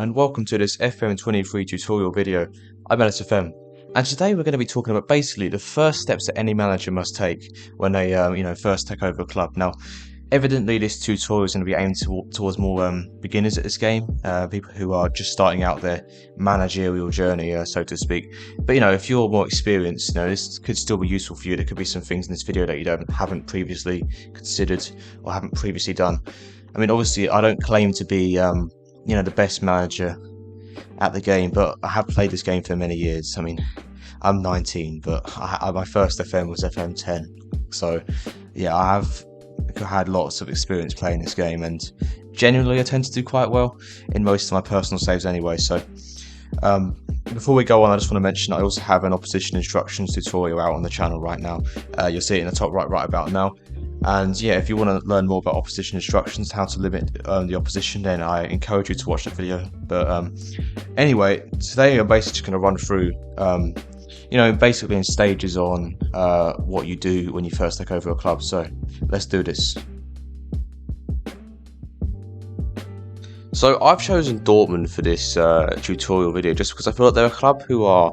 and welcome to this FM23 tutorial video. I'm FM, and today we're going to be talking about basically the first steps that any manager must take when they first take over a club. Now, evidently this tutorial is going to be aimed towards more beginners at this game, people who are just starting out their managerial journey, so to speak. But if you're more experienced, this could still be useful for you. There could be some things in this video that you haven't previously considered or haven't previously done. I mean, obviously, I don't claim to be, the best manager at the game, but I have played this game for many years. I mean, I'm 19, but my first FM was FM10. So, yeah, I have had lots of experience playing this game, and generally I tend to do quite well in most of my personal saves anyway. So, before we go on, I just want to mention I also have an opposition instructions tutorial out on the channel right now. You'll see it in the top right about now. And yeah, if you want to learn more about opposition instructions, how to limit the opposition, then I encourage you to watch that video. But anyway, today I'm basically just going to run through, basically in stages on what you do when you first take over a club. So let's do this. So I've chosen Dortmund for this tutorial video just because I feel like they're a club who are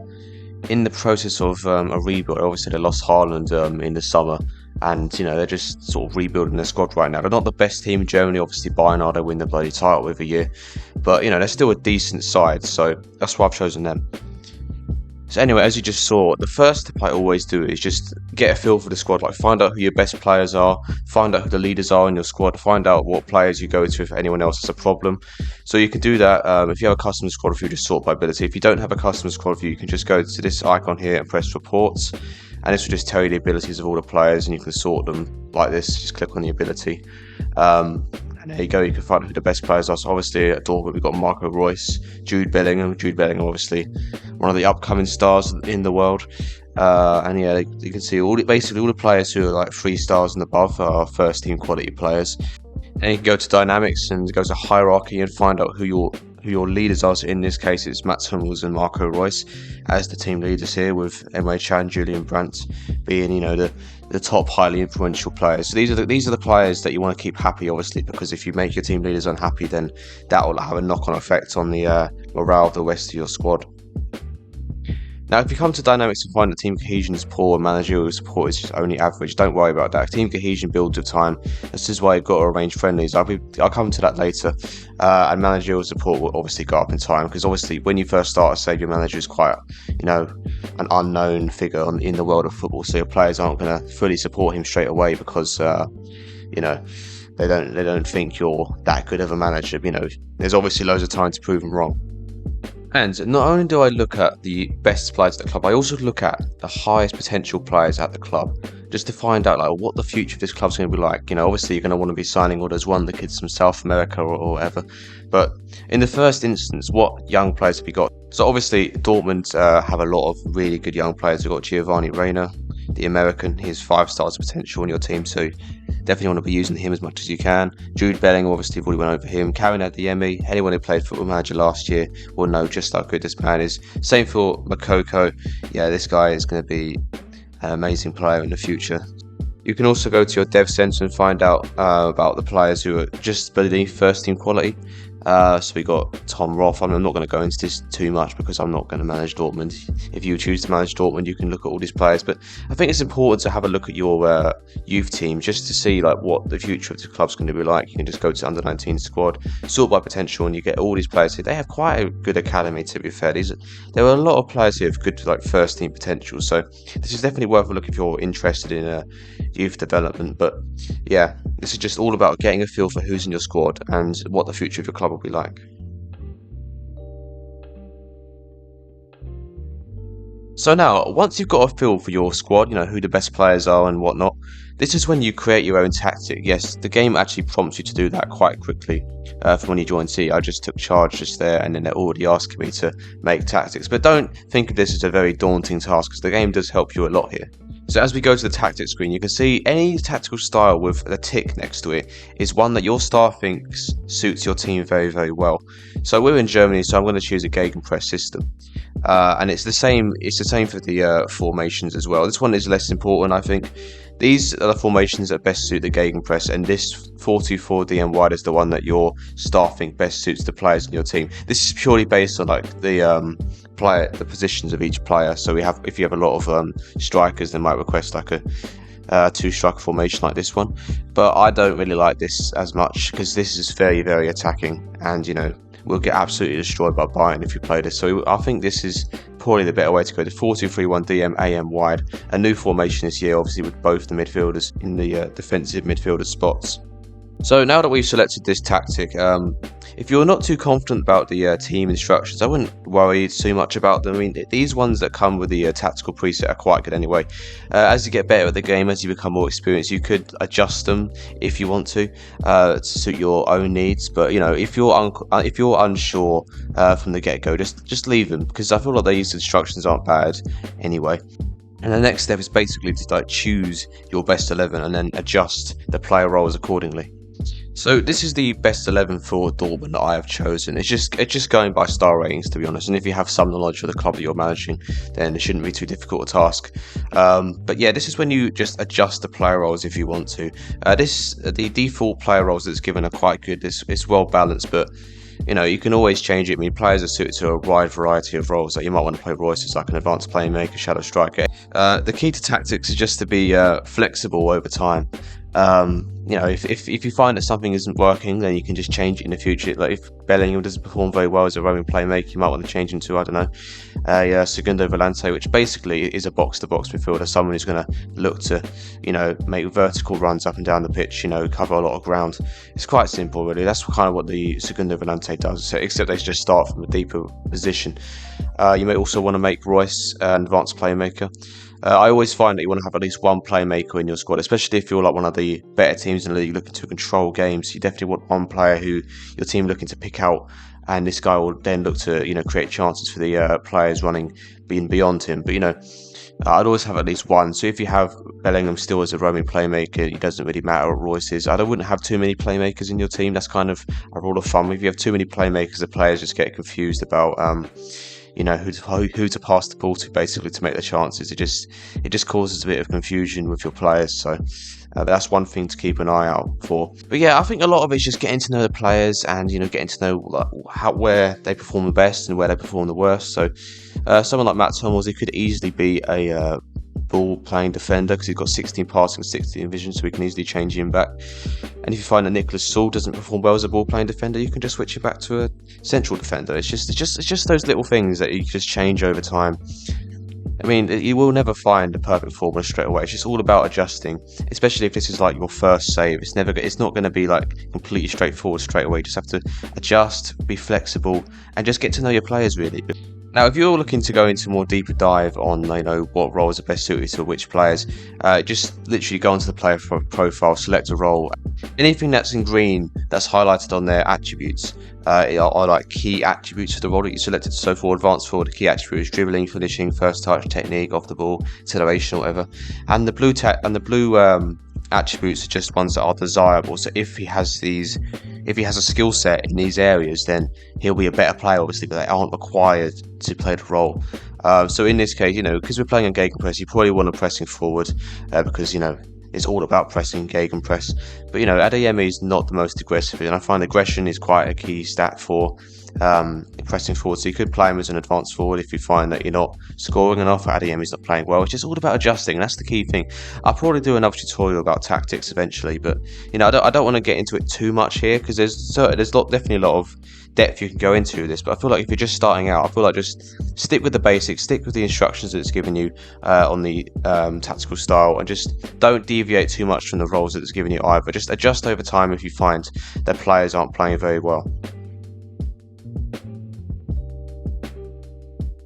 in the process of a rebuild. Obviously they lost Haaland in the summer, and they're just sort of rebuilding their squad right now. They're not the best team in Germany. Obviously Bayern they win the bloody title every year, but they're still a decent side, so that's why I've chosen them. So anyway, as you just saw, the first step I always do is just get a feel for the squad, like find out who your best players are, find out who the leaders are in your squad, find out what players you go to if anyone else has a problem. So you can do that if you have a custom squad view, just sort by ability. If you don't have a custom squad view, you can just go to this icon here and press reports, and this will just tell you the abilities of all the players, and you can sort them like this. Just click on the ability. And there you go, you can find out who the best players are. So obviously at Dortmund we've got Marco Reus, Jude Bellingham obviously one of the upcoming stars in the world. And yeah, you can see basically all the players who are like 3 stars and above are first team quality players. And you can go to dynamics and go to hierarchy and find out who your leaders are. So in this case it's Mats Hummels and Marco Reus as the team leaders here, with Emre Can, Julian Brandt being the top highly influential players. So these are the players that you want to keep happy, obviously, because if you make your team leaders unhappy, then that will have a knock-on effect on the morale of the rest of your squad. Now, if you come to dynamics and find that team cohesion is poor and managerial support is just only average, don't worry about that. Team cohesion builds with time. This is why you've got to arrange friendlies. I'll come to that later. And managerial support will obviously go up in time, because obviously when you first start, say your manager is quite, an unknown figure in the world of football. So your players aren't going to fully support him straight away because, they don't think you're that good of a manager. There's obviously loads of time to prove them wrong. And not only do I look at the best players at the club, I also look at the highest potential players at the club, just to find out what the future of this club's going to be like. Obviously you're going to want to be signing all those wonder kids from South America or whatever. But in the first instance, what young players have you got? So obviously Dortmund have a lot of really good young players. You've got Giovanni Reina, the American. He has 5 stars of potential on your team, so definitely want to be using him as much as you can. Jude Bellingham, obviously, we've already went over him. Karim Adeyemi, anyone who played Football Manager last year will know just how good this man is. Same for Makoko. Yeah, this guy is going to be an amazing player in the future. You can also go to your dev center and find out about the players who are just beneath first team quality. So we got Tom Roth. I'm not going to go into this too much because I'm not going to manage Dortmund. If you choose to manage Dortmund, you can look at all these players, but I think it's important to have a look at your youth team just to see what the future of the club's going to be like. You can just go to under 19 squad, sort by potential, and you get all these players here. They have quite a good academy, to be fair. There are a lot of players here with good first team potential, so this is definitely worth a look if you're interested in youth development. But yeah, this is just all about getting a feel for who's in your squad and what the future of your club will be like. So now, once you've got a feel for your squad, who the best players are and whatnot, this is when you create your own tactic. Yes, the game actually prompts you to do that quite quickly. From when you join C, I just took charge just there, and then they're already asking me to make tactics. But don't think of this as a very daunting task, because the game does help you a lot here. So as we go to the tactics screen, you can see any tactical style with a tick next to it is one that your star thinks suits your team very, very well. So we're in Germany, so I'm going to choose a gegenpress system. And it's the same for the formations as well. This one is less important, I think. These are the formations that best suit the gegenpress, and this 4-2-4 DM wide is the one that your staff think best suits the players in your team. This is purely based on like the positions of each player. So if you have a lot of strikers, they might request like a 2-striker formation like this one, but I don't really like this as much because this is very, very attacking, and we'll get absolutely destroyed by Bayern if you play this. So I think this is probably the better way to go. The 4-2-3-1 DM AM wide, a new formation this year, obviously with both the midfielders in the defensive midfielder spots. So now that we've selected this tactic, if you're not too confident about the team instructions, I wouldn't worry too much about them. I mean, these ones that come with the tactical preset are quite good anyway. As you get better at the game, as you become more experienced, you could adjust them if you want to suit your own needs. But if you're unsure from the get-go, just leave them, because I feel like these instructions aren't bad anyway. And the next step is basically to choose your best 11 and then adjust the player roles accordingly. So this is the best 11 for Dortmund that I have chosen. It's just going by star ratings, to be honest. And if you have some knowledge of the club that you're managing, then it shouldn't be too difficult a task. But yeah, this is when you just adjust the player roles if you want to. The default player roles that's given are quite good. It's well balanced, but you can always change it. I mean, players are suited to a wide variety of roles. Like you might want to play Royce as like an advanced playmaker, shadow striker. The key to tactics is just to be flexible over time. If you find that something isn't working, then you can just change it in the future. Like if Bellingham doesn't perform very well as a roaming playmaker, you might want to change him to, I don't know, a Segundo Volante, which basically is a box-to-box midfielder, someone who's going to look to, make vertical runs up and down the pitch, cover a lot of ground. It's quite simple, really. That's kind of what the Segundo Volante does, except they just start from a deeper position. You may also want to make Royce an advanced playmaker. I always find that you want to have at least one playmaker in your squad, especially if you're like one of the better teams in the league looking to control games. You definitely want one player who your team looking to pick out, and this guy will then look to create chances for the players being beyond him. But I'd always have at least one. So if you have Bellingham still as a roaming playmaker, it doesn't really matter what Royce is. I wouldn't have too many playmakers in your team. That's kind of a rule of thumb. If you have too many playmakers, the players just get confused about who to pass the ball to, basically, to make the chances. It just causes a bit of confusion with your players. So that's one thing to keep an eye out for. But yeah, I think a lot of it's just getting to know the players and getting to know where they perform the best and where they perform the worst. So someone like Matt Hummels, he could easily be a ball playing defender because he's got 16 passing, 16 vision, so we can easily change him back. And if you find that Nicholas Saul doesn't perform well as a ball playing defender, you can just switch him back to a central defender. It's just those little things that you just change over time. I mean, you will never find a perfect formula straight away. It's just all about adjusting, especially if this is like your first save. It's not going to be like completely straightforward straight away. You just have to adjust, be flexible, and just get to know your players, really. Now, if you're looking to go into a more deeper dive on, what roles are best suited to which players, just literally go onto the player profile, select a role. Anything that's in green that's highlighted on their attributes are like key attributes for the role that you selected. So for advanced forward, the key attribute is dribbling, finishing, first touch, technique, off the ball, acceleration, or whatever. And the blue attributes are just ones that are desirable. So if he has a skill set in these areas, then he'll be a better player, obviously, but they aren't required to play the role. So in this case, because we're playing a gegenpress, you probably want to pressing forward because it's all about pressing gegenpress. But Adeyemi is not the most aggressive, and I find aggression is quite a key stat for pressing forward. So you could play him as an advanced forward if you find that you're not scoring enough. Adeyemi's not playing well. It's just all about adjusting, and that's the key thing. I'll probably do another tutorial about tactics eventually, but I don't want to get into it too much here because there's definitely a lot of depth you can go into this. But I feel like if you're just starting out, I feel like just stick with the basics, stick with the instructions that it's given you on the tactical style, and just don't deviate too much from the roles that it's given you either. Just adjust over time if you find that players aren't playing very well.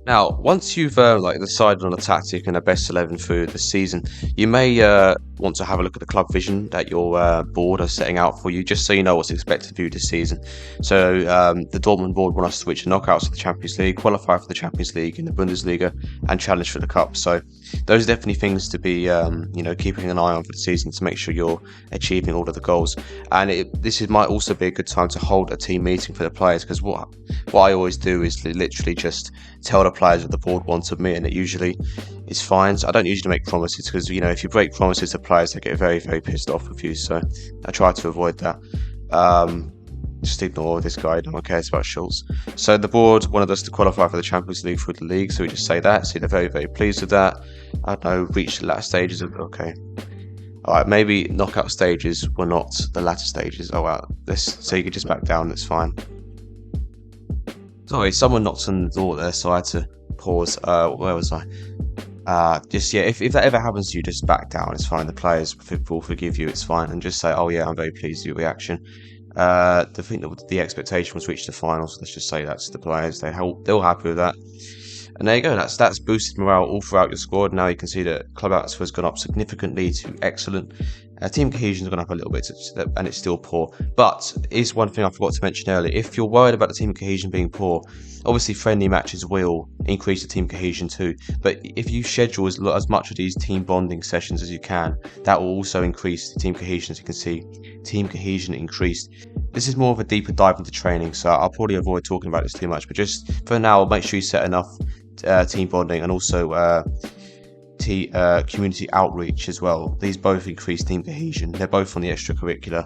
Now, once you've decided on a tactic and a best 11 for the season, you may want to have a look at the club vision that your board are setting out for you, just so you know what's expected of you this season. So the Dortmund board want us to reach the knockouts of the Champions League, qualify for the Champions League in the Bundesliga, and challenge for the Cup. So those are definitely things to be keeping an eye on for the season to make sure you're achieving all of the goals. And this might also be a good time to hold a team meeting for the players, because what I always do is literally just tell the other players of the board want of me, and it usually is fine. So I don't usually make promises because, you know, if you break promises to players, they get very, very pissed off with you. So I try to avoid that. Just ignore this guy, no one cares about Schultz. So the board wanted us to qualify for the Champions League through the league, so we just say that. See, they're very, very pleased with that. I don't know, reach the latter stages of, okay. Alright, maybe knockout stages were not the latter stages. Oh wow, so you could just back down, that's fine. Sorry, someone knocked on the door there, so I had to pause. Where was I? If that ever happens to you, just back down, it's fine. The players will forgive you, it's fine. And just say, oh yeah, I'm very pleased with your reaction. The expectation was reach the finals. Let's just say that's the players. They're all happy with that. And there you go. That's boosted morale all throughout your squad. Now you can see that club atmosphere has gone up significantly to excellent. Team cohesion has gone up a little bit, and it's still poor. But is one thing I forgot to mention earlier. If you're worried about the team cohesion being poor, obviously friendly matches will increase the team cohesion too. But if you schedule as much of these team bonding sessions as you can, that will also increase the team cohesion. As you can see, team cohesion increased. This is more of a deeper dive into training, so I'll probably avoid talking about this too much. But just for now, make sure you set enough team bonding and also community outreach as well. These both increase team cohesion. They're both on the extracurricular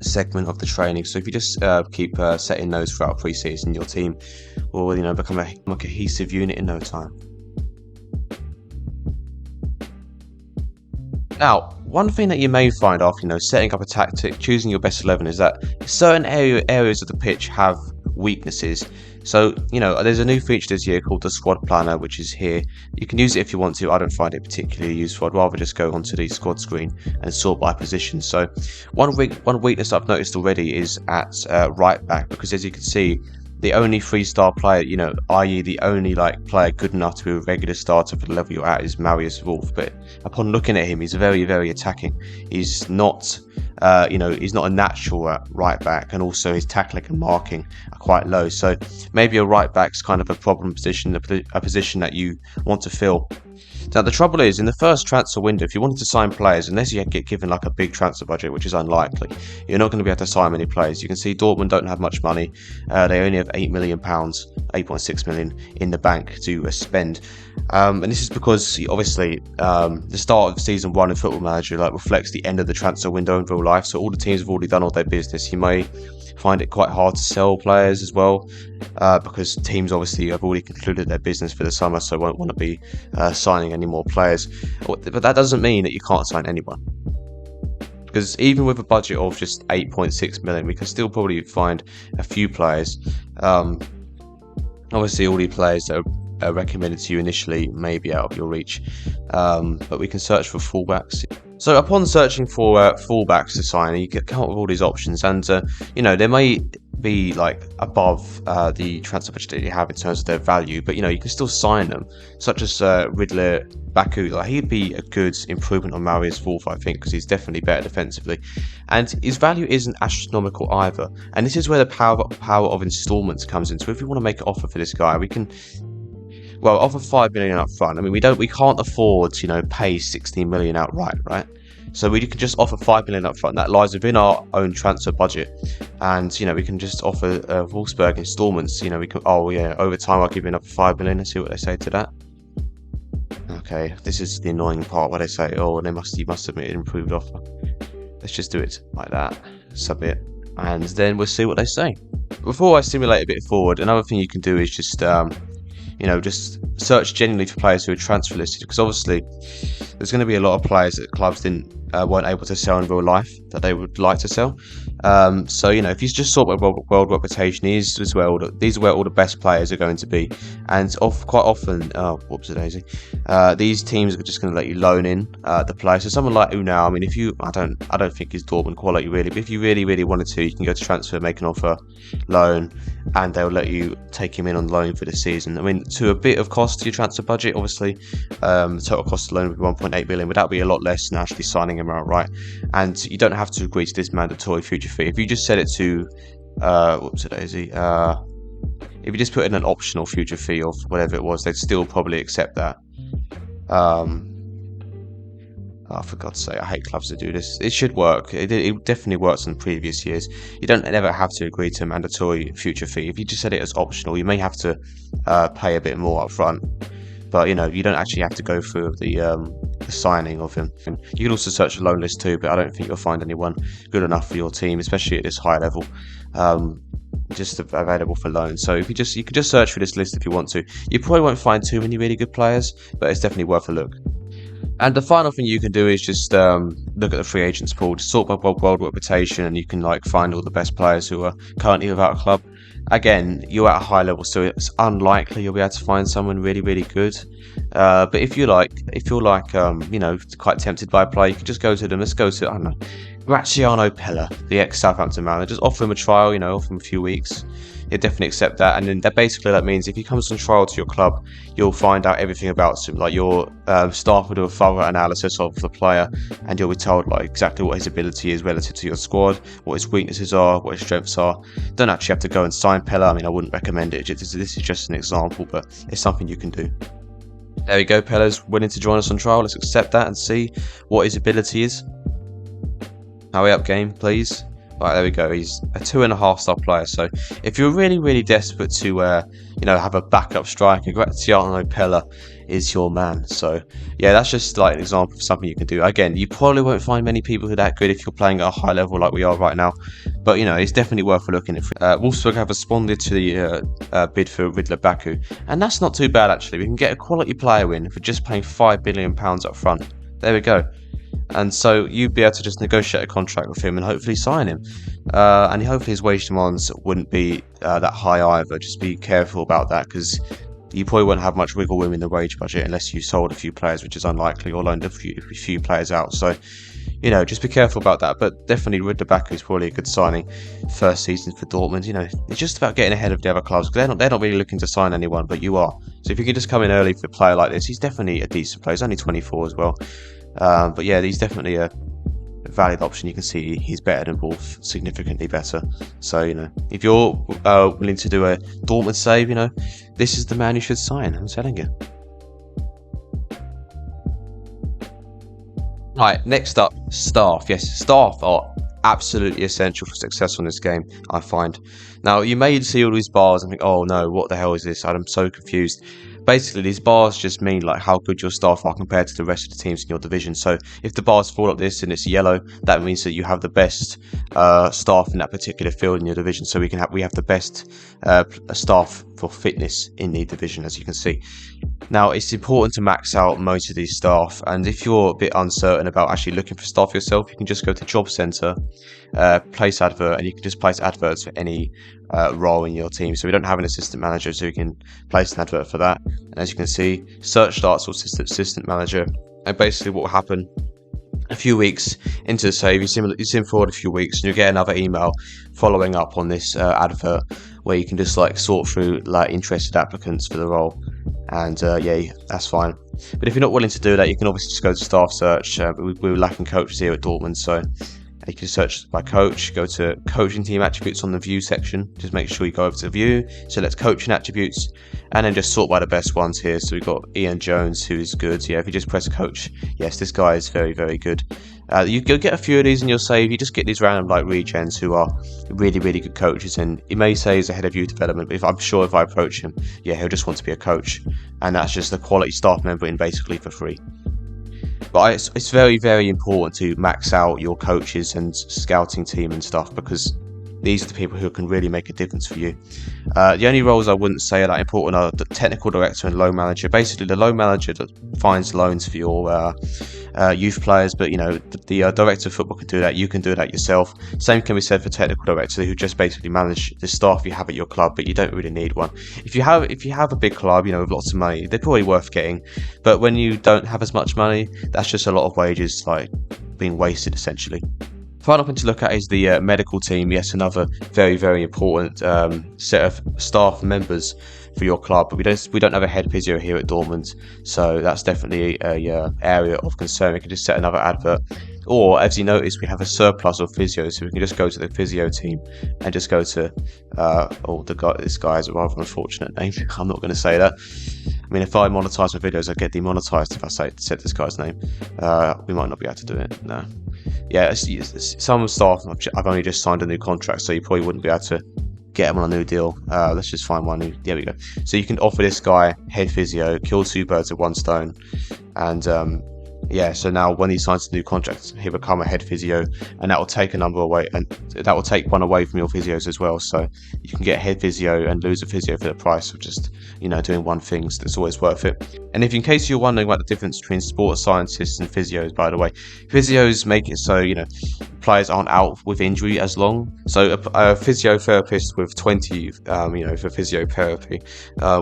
segment of the training. So if you just keep setting those throughout pre-season, your team will, you know, become a cohesive unit in no time. Now, one thing that you may find after, you know, setting up a tactic, choosing your best 11, is that certain areas of the pitch have weaknesses. So, you know, there's a new feature this year called the squad planner, which is here. You can use it if you want to. I don't find it particularly useful. I'd rather just go onto the squad screen and sort by position. So one weakness I've noticed already is at right back, because as you can see, the only 3-star player, you know, i.e. the only player good enough to be a regular starter for the level you're at, is Marius Wolf. But upon looking at him, he's very, very attacking. He's not, he's not a natural at right back, and also his tackling and marking are quite low. So maybe a right back's kind of a problem position, a position that you want to fill. Now the trouble is, in the first transfer window, if you wanted to sign players, unless you get given a big transfer budget, which is unlikely, you're not going to be able to sign many players. You can see Dortmund don't have much money. They only have £8 million, 8.6 million in the bank to spend. And this is because, obviously, the start of season 1 of Football Manager reflects the end of the transfer window in real life. So all the teams have already done all their business. You may find it quite hard to sell players as well, because teams obviously have already concluded their business for the summer, so won't want to be signing any more players. But that doesn't mean that you can't sign anyone, because even with a budget of just 8.6 million, we can still probably find a few players. Obviously all the players that are recommended to you initially may be out of your reach, but we can search for fullbacks. So upon searching for fullbacks to sign, you can come up with all these options, and there may be above the transfer budget that you have in terms of their value, but you can still sign them, such as Ridley Baku. He'd be a good improvement on Marius Wolf, I think, because he's definitely better defensively, and his value isn't astronomical either. And this is where the power of installments comes in. So if we want to make an offer for this guy, we can offer 5 million up front. I mean, we can't afford to pay 16 million outright, right? So we can just offer 5 million up front. That lies within our own transfer budget, and we can just offer Wolfsburg installments. We can over time I'll give you another 5 million and see what they say to that. Okay, this is the annoying part where they say, you must submit an improved offer. Let's just do it like that, submit, and then we'll see what they say. Before I simulate a bit forward, another thing you can do is just just search genuinely for players who are transfer listed, because obviously there's going to be a lot of players that clubs weren't able to sell in real life that they would like to sell. So if you just sort by world reputation, these are where all the best players are going to be, and quite often, these teams are just going to let you loan in the player. So someone like Unai, I mean, I don't think he's Dortmund quality really, but if you really wanted to, you can go to transfer, make an offer, loan, and they'll let you take him in on loan for the season. I mean, to a bit of cost to your transfer budget, obviously, the total cost of loan would be 1.8 billion, but that would be a lot less than actually signing him outright. And you don't have to agree to this mandatory future fee. If you just set it to, if you just put in an optional future fee of whatever it was, they'd still probably accept that. Oh, for God's sake, I hate clubs that do this. It should work. It definitely works in previous years. You don't ever have to agree to a mandatory future fee. If you just set it as optional, you may have to pay a bit more up front. But, you don't actually have to go through the signing of him. You can also search a loan list too, but I don't think you'll find anyone good enough for your team, especially at this high level, just available for loan. So you could just search for this list if you want to. You probably won't find too many really good players, but it's definitely worth a look. And the final thing you can do is just look at the free agents pool, just sort by world reputation, and you can find all the best players who are currently without a club. Again, you're at a high level, so it's unlikely you'll be able to find someone really, really good. But if you're quite tempted by a player, you can just go to them. Let's go to, I don't know, Graziano Pella, the ex-Southampton manager. Just offer him a trial, offer him a few weeks. He'll definitely accept that. And then that means if he comes on trial to your club, you'll find out everything about him. Like your staff will do a thorough analysis of the player, and you'll be told exactly what his ability is relative to your squad, what his weaknesses are, what his strengths are. Don't actually have to go and sign Pella. I mean, I wouldn't recommend it. This is just an example, but it's something you can do. There we go. Pella's willing to join us on trial. Let's accept that and see what his ability is. Hurry up, game, please. Right, there we go. He's a 2.5 star player. So if you're really, really desperate to, have a backup striker, Graziano Pella is your man. So yeah, that's just an example of something you can do. Again, you probably won't find many people who are that good if you're playing at a high level like we are right now. But it's definitely worth a look in it. Wolfsburg have responded to the bid for Ridler Baku, and that's not too bad actually. We can get a quality player in for just paying £5 billion up front. There we go. And so you'd be able to just negotiate a contract with him and hopefully sign him. And hopefully his wage demands wouldn't be that high either. Just be careful about that, because you probably won't have much wiggle room in the wage budget unless you sold a few players, which is unlikely, or loaned a few players out. So, just be careful about that. But definitely Ridler Baku is probably a good signing. First season for Dortmund. It's just about getting ahead of the other clubs. They're not really looking to sign anyone, but you are. So if you can just come in early for a player like this, he's definitely a decent player. He's only 24 as well. But yeah, he's definitely a valid option. You can see he's better than Wolf, significantly better. So, if you're willing to do a Dortmund save, this is the man you should sign. I'm telling you. Right, next up, staff. Yes, staff are absolutely essential for success on this game, I find. Now, you may see all these bars and think, oh no, what the hell is this? I'm so confused. Basically, these bars just mean how good your staff are compared to the rest of the teams in your division. So if the bars fall like this and it's yellow, that means that you have the best staff in that particular field in your division. So we have the best staff for fitness in the division, as you can see. Now, it's important to max out most of these staff, and if you're a bit uncertain about actually looking for staff yourself, you can just go to Job Centre, place advert, and you can just place adverts for any role in your team. So we don't have an assistant manager, so you can place an advert for that. And as you can see, search starts with assistant manager, and basically what will happen a few weeks into the save, you sim forward a few weeks, and you'll get another email following up on this advert, where you can just sort through interested applicants for the role. And yeah, that's fine. But if you're not willing to do that, you can obviously just go to staff search. We're lacking coaches here at Dortmund, so you can search by coach, go to coaching team attributes on the view section. Just make sure you go over to view, select coaching attributes, and then just sort by the best ones here. So we've got Ian Jones, who is good. Yeah, if you just press coach, yes, this guy is very, very good. You'll get a few of these in your save. You just get these random regens who are really, really good coaches, and he may say he's ahead of youth development, but I'm sure if I approach him, yeah, he'll just want to be a coach, and that's just a quality staff member in basically for free. But it's very, very important to max out your coaches and scouting team and stuff, because these are the people who can really make a difference for you. The only roles I wouldn't say are that important are the technical director and loan manager. Basically, the loan manager that finds loans for your youth players, but the director of football can do that. You can do that yourself. Same can be said for technical director, who just basically manage the staff you have at your club, but you don't really need one. If you have a big club, with lots of money, they're probably worth getting. But when you don't have as much money, that's just a lot of wages being wasted essentially. Final thing to look at is the medical team. Yes, another very, very important set of staff members for your club. But we don't have a head physio here at Dortmund, so that's definitely a area of concern. We can just set another advert Or, as you notice, we have a surplus of physios, so we can just go to the physio team and just go to this guy has a rather unfortunate name. I'm not going to say that. I mean, if I monetize my videos, I get demonetized if I said this guy's name. We might not be able to do it. No. Yeah, some staff, I've only just signed a new contract, so you probably wouldn't be able to get him on a new deal. Let's just find one. There we go. So you can offer this guy head physio, kill 2 birds with 1 stone, and yeah, so now when he signs a new contract, he'll become a head physio, and that will take a number away, and that will take one away from your physios as well. So you can get a head physio and lose a physio for the price of just, doing one thing. So it's always worth it. And if in case you're wondering about the difference between sports scientists and physios, by the way, physios make it so, players aren't out with injury as long. So a physiotherapist with 20, for physiotherapy,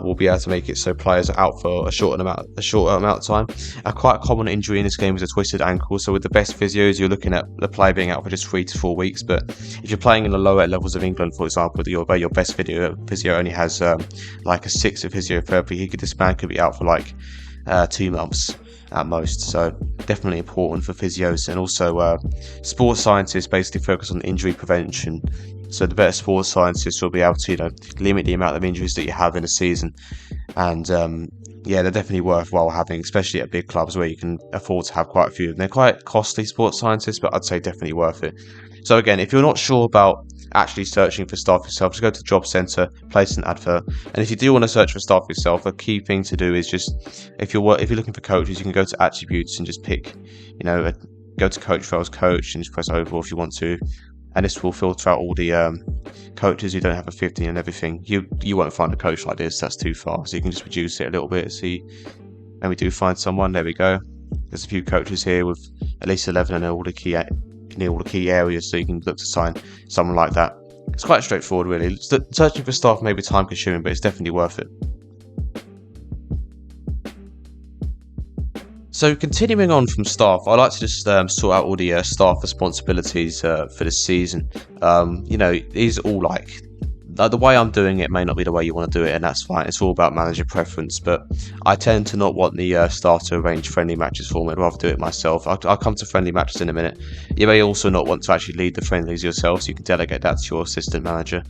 will be able to make it so players are out for a short amount of time. A quite common injury in this game is a twisted ankle. So with the best physios, you're looking at the player being out for just 3 to 4 weeks. But if you're playing in the lower levels of England, for example, your best physio only has like a 6 of physiotherapy. This man could be out for like 2 months at most. So definitely important for physios. And also sports scientists basically focus on injury prevention. So the better sports scientists will be able to limit the amount of injuries that you have in a season. And yeah, they're definitely worthwhile having, especially at big clubs where you can afford to have quite a few. They're quite costly, sports scientists, but I'd say definitely worth it. So again, if you're not sure about actually searching for staff yourself, just go to the job centre, place an advert. And if you do want to search for staff yourself, a key thing to do is just, if you're looking for coaches, you can go to attributes and just pick, go to coach files, coach, and just press over if you want to. And this will filter out all the coaches who don't have a 15 and everything. You won't find a coach like this, that's too far. So you can just reduce it a little bit. See, and we do find someone. There we go. There's a few coaches here with at least 11 and all the key areas, so you can look to sign someone like that. It's quite straightforward, really. Searching for staff may be time consuming, but it's definitely worth it. So continuing on from staff, I like to just sort out all the staff responsibilities for this season. These are all like the way I'm doing it may not be the way you want to do it, and that's fine. It's all about manager preference, but I tend to not want the staff to arrange friendly matches for me. I'd rather do it myself. I'll come to friendly matches in a minute. You may also not want to actually lead the friendlies yourself, so you can delegate that to your assistant manager,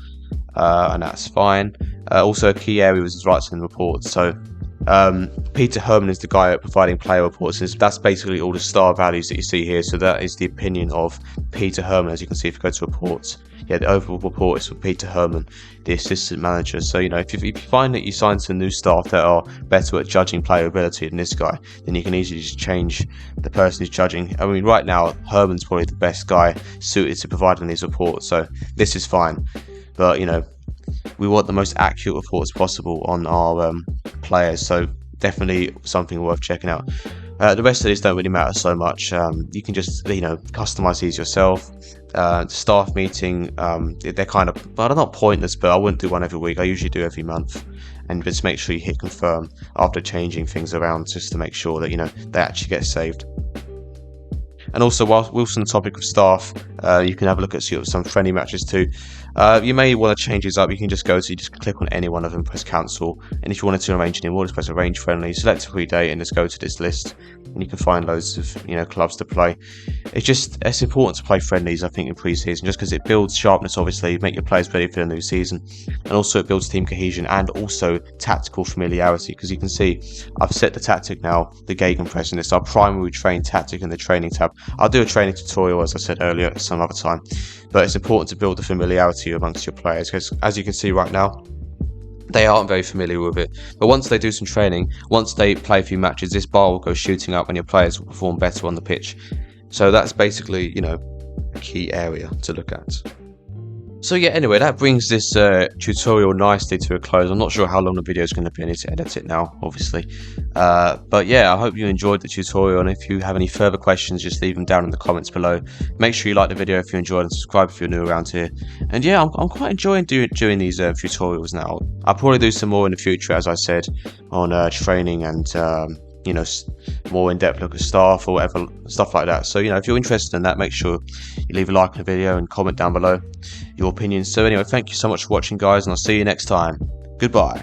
and that's fine. Also, a key area is writing reports. So Peter Heung-min is the guy providing player reports, and that's basically all the star values that you see here. So that is the opinion of Peter Heung-min, as you can see if you go to reports. Yeah, the overall report is for Peter Heung-min, the assistant manager. So if you find that you sign some new staff that are better at judging player ability than this guy, then you can easily just change the person who's judging. I mean, right now Heung-min's probably the best guy suited to providing these reports, so this is fine. But we want the most accurate reports possible on our players, so definitely something worth checking out. The rest of these don't really matter so much. You can just customize these yourself. Staff meeting, they're kind of, well, they're not pointless, but I wouldn't do one every week. I usually do every month, and just make sure you hit confirm after changing things around, just to make sure that they actually get saved. And also, whilst on the topic of staff, you can have a look at some friendly matches too. You may want to change these up. You can just click on any one of them, press cancel, and if you wanted to arrange any more, just press arrange friendly, select a free date, and just go to this list, and you can find loads of clubs to play. It's important to play friendlies, I think, in pre-season, just because it builds sharpness, obviously, make your players ready for the new season, and also it builds team cohesion and also tactical familiarity, because you can see I've set the tactic now, the gegenpress, and it's our primary train tactic in the training tab. I'll do a training tutorial, as I said earlier, some other time, but it's important to build the familiarity amongst your players, because as you can see right now, they aren't very familiar with it. But once they do some training, once they play a few matches, this bar will go shooting up and your players will perform better on the pitch. So that's basically, a key area to look at. So yeah, anyway, that brings this tutorial nicely to a close. I'm not sure how long the video is going to be. I need to edit it now, obviously. But yeah, I hope you enjoyed the tutorial, and if you have any further questions, just leave them down in the comments below. Make sure you like the video if you enjoyed, and subscribe if you're new around here. And yeah, I'm quite enjoying doing these tutorials now. I'll probably do some more in the future, as I said, on training and more in-depth look at staff or whatever, stuff like that. So if you're interested in that, make sure you leave a like on the video and comment down below your opinions. So anyway, thank you so much for watching, guys, and I'll see you next time. Goodbye.